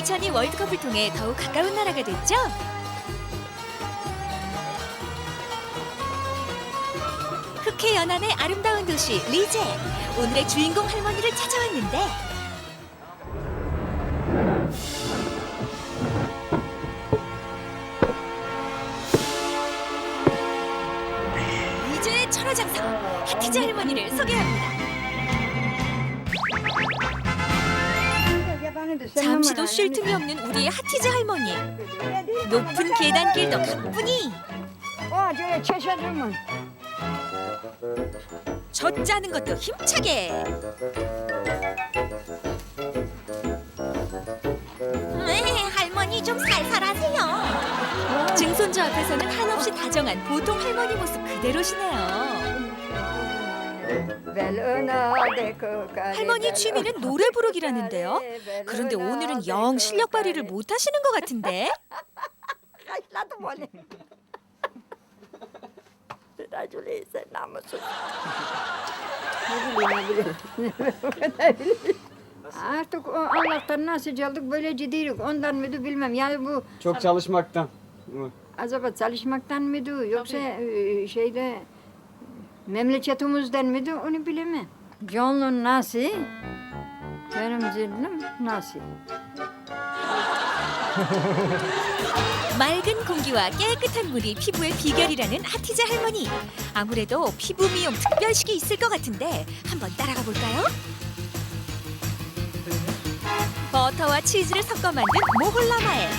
2002 월드컵을 통해 더욱 가까운 나라가 됐죠. 흑해 연안의 아름다운 도시 리제. 오늘의 주인공 할머니를 찾아왔는데 리제의 철화장사 하티제 할머니를 소개합니다. 잠시도 쉴 틈이 없는 우리의 하티제 할머니. 높은 계단길도 가뿐히 젖 짜는 것도 힘차게. 할머니 좀 살살하세요. 증손주 앞에서는 한없이 다정한 보통 할머니 모습 그대로시네요. 할머니 취미는 노래 부르기라는데요. 그런데 오늘은 영 실력 발휘를 못 하시는 것 같은데. Artık o Allah'tan nasıl çaldık böyle gidiyoruz. Ondan mıydı bilmem. Yani bu Çok çalışmaktan. acaba çalışmaktan mıydı yoksa şeyde memleketimizden miydi onu bilemem. Canlı nasıl? Benim zillim nasıl? 맑은 공기와 깨끗한 물이 피부의 비결이라는 하티제 할머니. 아무래도 피부 미용 특별식이 있을 것 같은데 한번 따라가 볼까요? 버터와 치즈를 섞어 만든 모홀라마에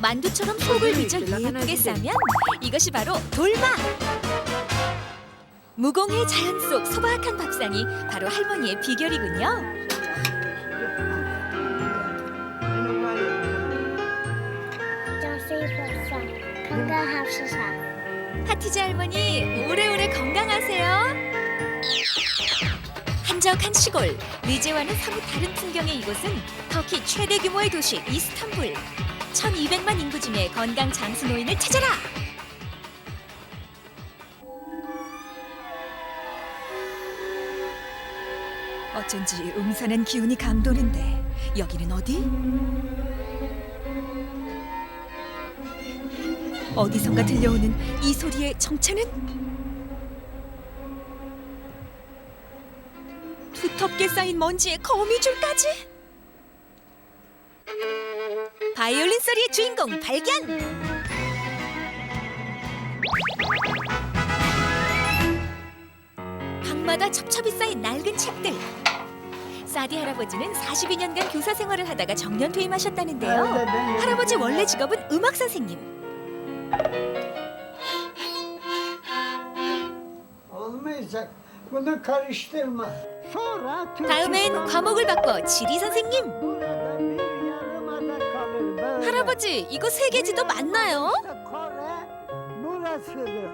만두처럼 속을 비져 예쁘게 싸면 이것이 바로 돌마. 무공의 자연 속 소박한 밥상이 바로 할머니의 비결이군요. 하티제 할머니 오래오래 건강하세요. 한적한 시골 리제와는 사뭇 다른 풍경의 이곳은 터키 최대 규모의 도시 이스탄불. 1200만 인구 중에 건강 장수 노인을 찾아라. 어쩐지 음산한 기운이 감도는데 여기는 어디? 어디선가 들려오는 이 소리의 정체는? 두텁게 쌓인 먼지에 거미줄까지? 바이올린 소리의 주인공 발견! 방마다 첩첩이 쌓인 낡은 책들. 사디 할아버지는 42년간 교사 생활을 하다가 정년 퇴임하셨다는데요. 할아버지 원래 직업은 음악 선생님. Olmayacak. Bunu karıştırma. Sonra 다음엔 과목을 바꿔 지리 선생님. burada bir yarımada kalır böyle. 할아버지 이거 세계지도 맞나요? Kore burasıdır.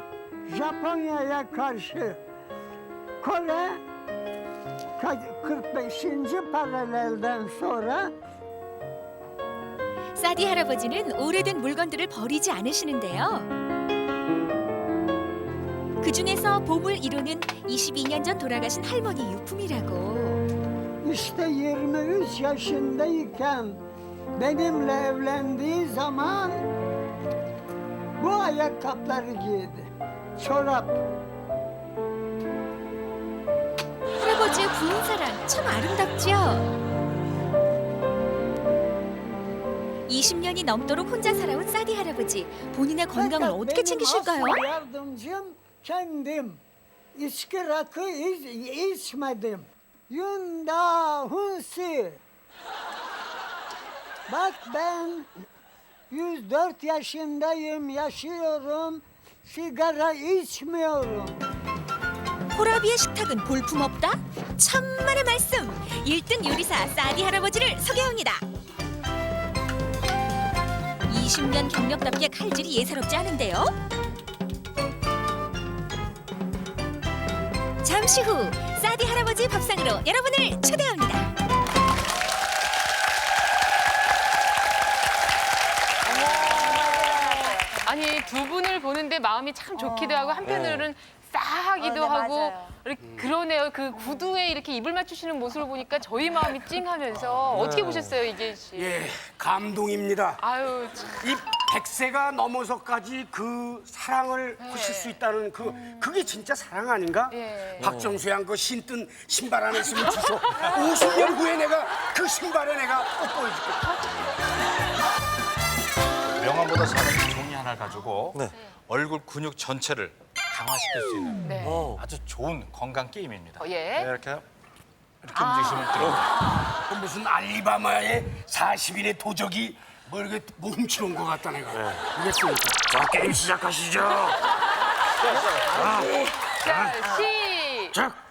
Japonya'ya karşı. Kore 45. paralelden sonra 사디 할아버지는 오래된 물건들을 버리지 않으시는데요. 그 중에서 봄을 이루는 22년 전 돌아가신 할머니 유품이라고. işte 23 yaşındayken benimle evlendiği zaman bu ayakkabıları giydi. Çorap. 할아버지의 부인 사랑 참 아름답죠? 20년이 넘도록 혼자 살아온 사디 할아버지. 본인의 건강을 Fakat 어떻게 benim 챙기실까요? asıl yardımcım kendim. İçki rakı içmedim. Yunda hunsi. Bak ben 104 yaşındayım, yaşıyorum. Sigara içmiyorum. 호라비의 식탁은 볼품없다? 천만의 말씀! 1등 요리사 사디 할아버지를 소개합니다. 20년 경력답게 칼질이 예사롭지 않은데요. 잠시 후 사디 할아버지 밥상으로 여러분을 초대합니다. 아니 두 분을 보는데 마음이 참 좋기도 하고 한편으로는 싸하기도 하고 그러네요. 그 구두에 이렇게 입을 맞추시는 모습을 보니까 저희 마음이 찡하면서 어떻게 보셨어요, 이계인 씨? 예, 감동입니다. 아유, 참. 이 100세가 넘어서까지 그 사랑을 하실 수 있다는 그게 진짜 사랑 아닌가? 예. 박정수 양 그 신뜬 신발 안에 있으면 주소. 50년 후에 내가 그 신발에 내가 뽀뽀해줄게. 명함보다 작은 종이 하나를 가지고 얼굴 근육 전체를 강화시킬 수 있는 네. 아주 좋은 건강 게임입니다. 예. 이렇게 움직이시면 됩니다. 그 무슨 알리바마의 40인의 도적이 뭐 이렇게 뭐 훔쳐온 것 같다 내가. 이랬으니까. 자, 게임 시작하시죠. 자, 자. 자, 시작.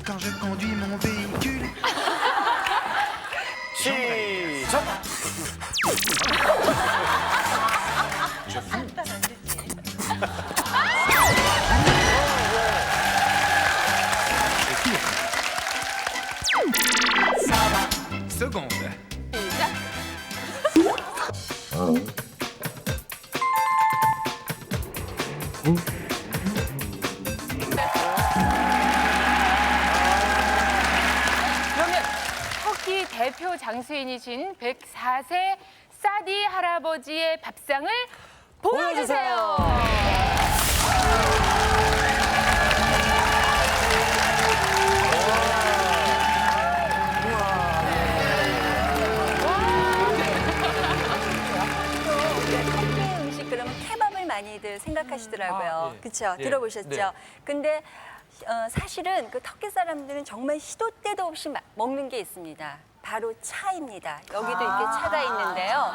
Quand je conduis mon véhicule. 시작. Seconde. 시작. 그러면 터키 대표 장수인이신 104세 사디 할아버지의 밥상을 보여주세요. 터키 음식 그러면 케밥을 많이들 생각하시더라고요. 그렇죠? 들어보셨죠? 근데 사실은 그 터키 사람들은 정말 시도 때도 없이 먹는 게 있습니다. 바로 차입니다. 여기도 이렇게 차가 있는데요.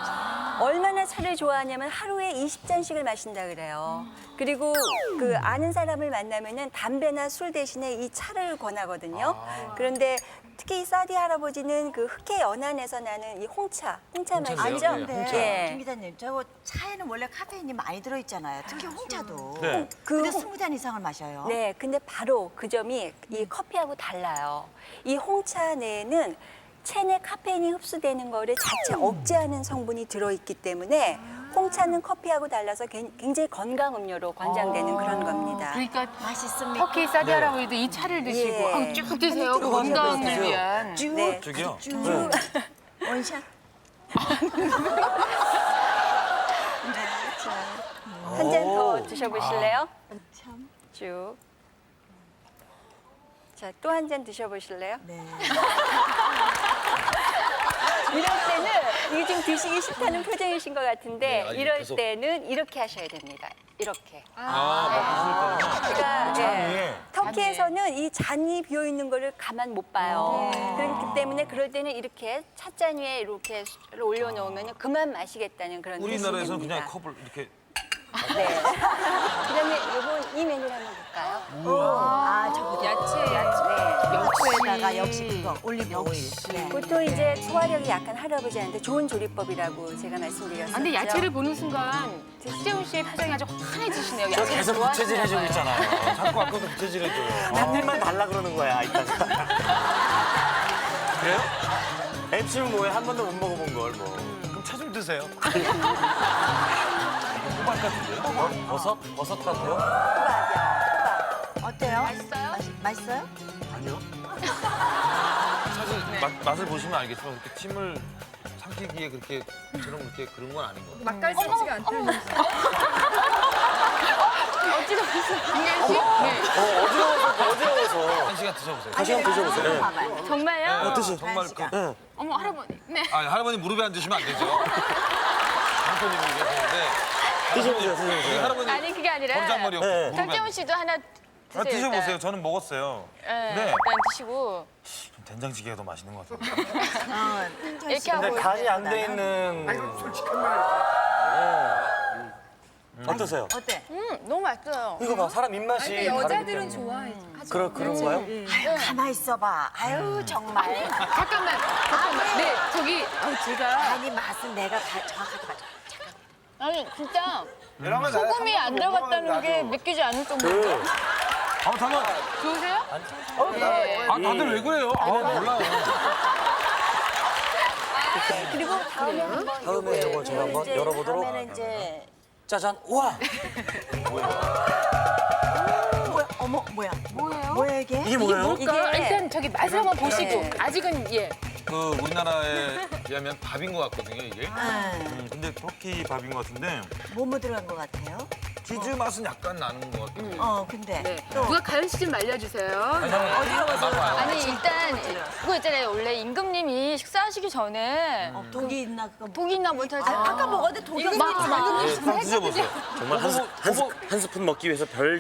얼마나 차를 좋아하냐면 하루에 20잔씩을 마신다 그래요. 그리고 그 아는 사람을 만나면은 담배나 술 대신에 이 차를 권하거든요. 그런데 특히 이 사디 할아버지는 그 흑해 연안에서 나는 이 홍차 맛이죠? 네. 김 기자님, 저 차에는 원래 카페인이 많이 들어있잖아요. 특히 홍차도. 네. 근데 20잔 이상을 마셔요. 네, 근데 바로 그 점이 이 커피하고 달라요. 이 홍차 내에는 체내 카페인이 흡수되는 거를 자체 억제하는 성분이 들어있기 때문에 홍차는 커피하고 달라서 굉장히 건강 음료로 권장되는 그런 겁니다. 그러니까 맛있습니까? 터키 사디 할아버지도 이 차를 드시고 예. 아우, 쭉 드세요. 건강을 위한. 쭉, 네. 저기요. 원샷. 한 잔 더 드셔보실래요? 쭉. 자, 또 한 잔 드셔보실래요? 네. 이럴 때는 이게 지금 드시기 싫다는 표정이신 것 같은데 이럴 때는 이렇게 하셔야 됩니다. 이렇게. 그러니까 터키에서는 이 잔이 비어 있는 거를 가만 못 봐요. 그렇기 때문에 그럴 때는 이렇게 찻잔 위에 이렇게 술을 올려놓으면 그만 마시겠다는 그런 우리나라에서는 뜻입니다. 그냥 컵을 이렇게 네. 그다음에 이번 이 메뉴를 한번 볼까요? 아, 저거 야채. 야채에다가 역시 그거 올리브 오일. 네. 보통 이제 소화력이 약한 할아버지한테 좋은 조리법이라고 제가 말씀드렸었죠. 아, 근데 야채를 보는 순간 수재훈 씨의 표정이 아주 환해지시네요. 저 야채를 계속 부채질 해주고 좋아하시나 봐요. 있잖아요. 자꾸 아까도 부채질 해줘요. 한 입만 달라 그러는 거야, 이따가. 그래요? MC는 뭐해? 한 번도 못 먹어본 걸 뭐. 그럼 차 좀 드세요. 호박 같은데요? 버섯? 버섯 같아요? 호박이요. 어때요? 맛있어요? 맛있어요? 아니요. 사실 맛을 보시면 알겠지만 그렇게 침을 삼키기에 그렇게 그런 건 아닌 것 같아요. 맛깔스럽지가 않다. 김계인 씨? 네. 어지러워서. 한 시간 드셔보세요. 다시 한번 드셔보세요. 네. 정말요? 네, 드세요. 정말 그, 어머, 할아버지. 네. 할아버지 무릎에 앉으시면 안 되죠. 한손님이 계시는데 드셔보세요, 우리 드셔보세요. 할아버지 아니, 그게 아니라 권장머리였고 네. 무릎에 설재훈 씨도 하나 드세요. 드셔보세요. 일단. 저는 먹었어요. 네. 네. 일단 드시고 좀 된장찌개가 더 맛있는 것 같아요. 이렇게 하고 근데 간이 안 돼 있는. 솔직한 말이지. 어떠세요? 어때? 너무 맛있어요. 이거 봐, 사람 입맛이. 여자들은 다르기 때문에. 좋아하죠. 그런가요? 아유, 가만히 있어봐. 아유, 정말. 잠깐만. 네, 저기 제가 아니, 맛은 내가 다 정확하게 맞춰. 잠깐. 아니 진짜 소금이 안 들어갔다는 게 믿기지 않을 정도인데. 잠깐만. 좋으세요? 아, 다들 왜 그래요? 아, 몰라요. 그리고 다음에 한번 다음에 이거 제가 한번 이제 열어보도록. 다음에는 이제 짜잔. 우와. 뭐야? 어머 뭐야? 뭐예요? 뭐야 이게? 이게 뭐예요? 뭘까? 이게- 일단 저기 맛을 한번 보시고 아직은 예. 그 우리나라에 비하면 밥인 것 같거든요, 이게. 근데 터키 밥인 것 같은데. 뭐뭐 들어간 것 같아요? 치즈 맛은 약간 나는 것 같고. 근데 네. 또 누가 가연 씨 좀 말려주세요. 어디가 가서 아니 일단 그거 있잖아요. 원래 임금님이 식사하시기 전에 독이 있나 그거? 독이 있나 못할 아까 먹었는데 독이 있는 줄 네, 알고. 한번 드셔보세요. 정말 한 스푼 먹기 위해서 별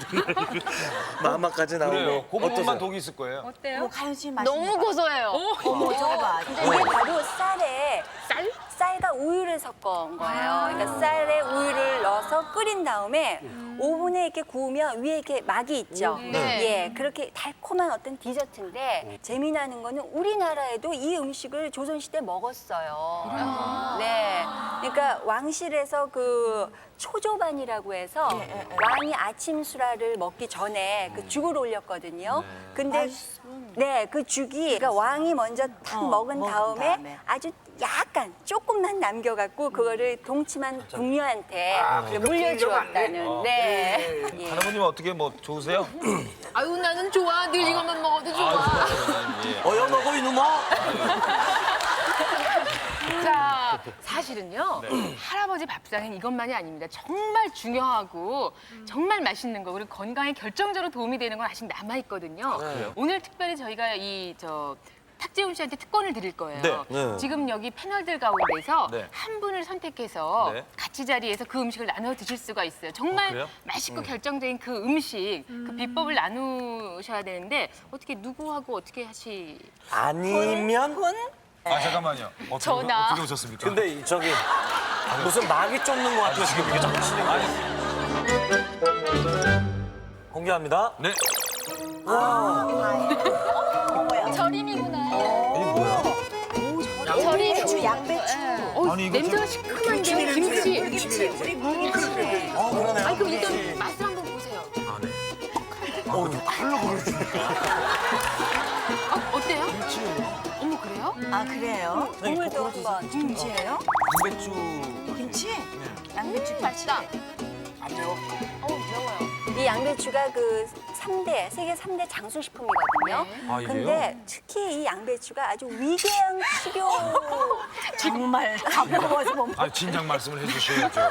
마음까지 나오고. 그래요. 그 부분만 어떠세요? 독이 있을 거예요. 어때요? 가연 씨 맛있는 너무 고소해요. 어머 저거 봐. 이게 바로 쌀에 쌀? 쌀과 우유를 섞은 거예요. 그러니까 쌀에 우유를 넣어서 끓인 다음에 오븐에 이렇게 구우면 위에 이렇게 막이 있죠. 네. 예, 그렇게 달콤한 어떤 디저트인데 재미나는 거는 우리나라에도 이 음식을 조선시대 먹었어요. 네, 그러니까 왕실에서 그 초조반이라고 해서 왕이 아침 수라를 먹기 전에 그 죽을 올렸거든요. 근데 네, 그 죽이 그러니까 왕이 먼저 탁 먹은 다음에 아주 약간 조금만 남겨갖고 그거를 동침한 궁녀한테 물려주었다는. 네. 예. 할아버님 어떻게 뭐 좋으세요? 아유 나는 좋아. 늘 이것만 먹어도 좋아. 어여 먹어 이놈아. 자, 사실은요. 할아버지 밥상은 이것만이 아닙니다. 정말 중요하고 정말 맛있는 거 그리고 건강에 결정적으로 도움이 되는 건 아직 남아 있거든요. 오늘 특별히 저희가 탁재훈 씨한테 특권을 드릴 거예요. 네. 네. 지금 여기 패널들 가운데서 네. 한 분을 선택해서 네. 같이 자리에서 그 음식을 나눠 드실 수가 있어요. 정말 그래요? 맛있고 결정적인 그 음식, 그 비법을 나누셔야 되는데 어떻게 누구하고 어떻게 아니면 아, 잠깐만요. 전화. 어떻게 오셨습니까? 근데 저기 무슨 막이 쫓는 것 같아요. 지금 이게 자꾸 치는 거. 공개합니다. 네. 절임이구나. 이게 뭐야? 절임. 배추, 양배추. 아니, 이거 냄새가 시큼한데 김치. 김치 우리 물김치. 그러네요. 아니 그럼 일단 맛을 한번 보세요. 칼로 그러시니까. 어때요? 어머 그래요? 아 그래요? 국물도 한번. 김치예요? 양배추. 김치? 양배추 김치. 맛있다. 안 매워? 매워요. 이 양배추가 그 세계 3대 장수식품이거든요. 네. 아, 이래요? 근데 특히 이 양배추가 아주 위궤양 치료 정말 다 먹어서 못 아, 진작 말씀을 해주셔야죠.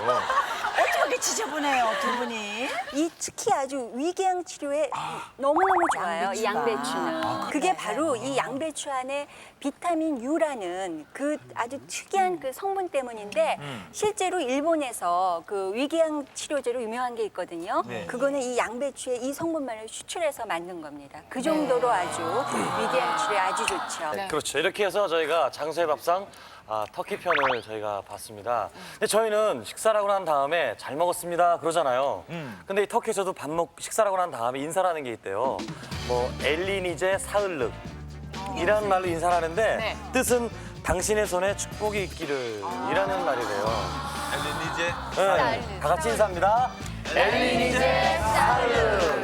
어떻게 지저분해요 두 분이? 이 특히 아주 위궤양 치료에 너무너무 좋아요. 이 양배추가. 양배추는. 그게 바로 이 양배추 안에 비타민 U라는 그 아주 특이한 그 성분 때문인데 실제로 일본에서 그 위궤양 치료제로 유명한 게 있거든요. 그거는 이 양배추의 이 성분만을 수출해서 만든 겁니다. 그 정도로 아주 위궤양 치료에 아주 좋죠. 그렇죠. 이렇게 해서 저희가 장수의 밥상 터키 편을 저희가 봤습니다. 근데 저희는 식사라고 난 다음에 잘 먹었습니다 그러잖아요. 근데 이 터키에서도 식사라고 난 다음에 인사라는 게 있대요. 뭐 엘리니제 사흘륵 이라는 말로 인사를 하는데 네. 뜻은 당신의 손에 축복이 있기를 이라는 말이래요. 엘리니제. 네, 다 같이 인사합니다. 엘리니제 사흘륵.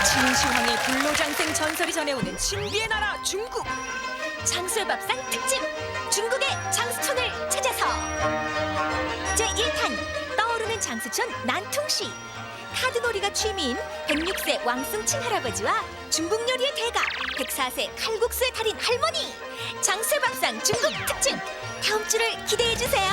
진시황의 불로장생 전설이 전해오는 신비의 나라 중국. 장수의 밥상 특집 중국의 장수촌을 찾아서 제1탄 떠오르는 장수촌 난퉁시. 카드놀이가 취미인 106세 왕숭칭 할아버지와 중국 요리의 대가 104세 칼국수의 달인 할머니. 장수의 밥상 중국 특집 다음 주를 기대해 주세요.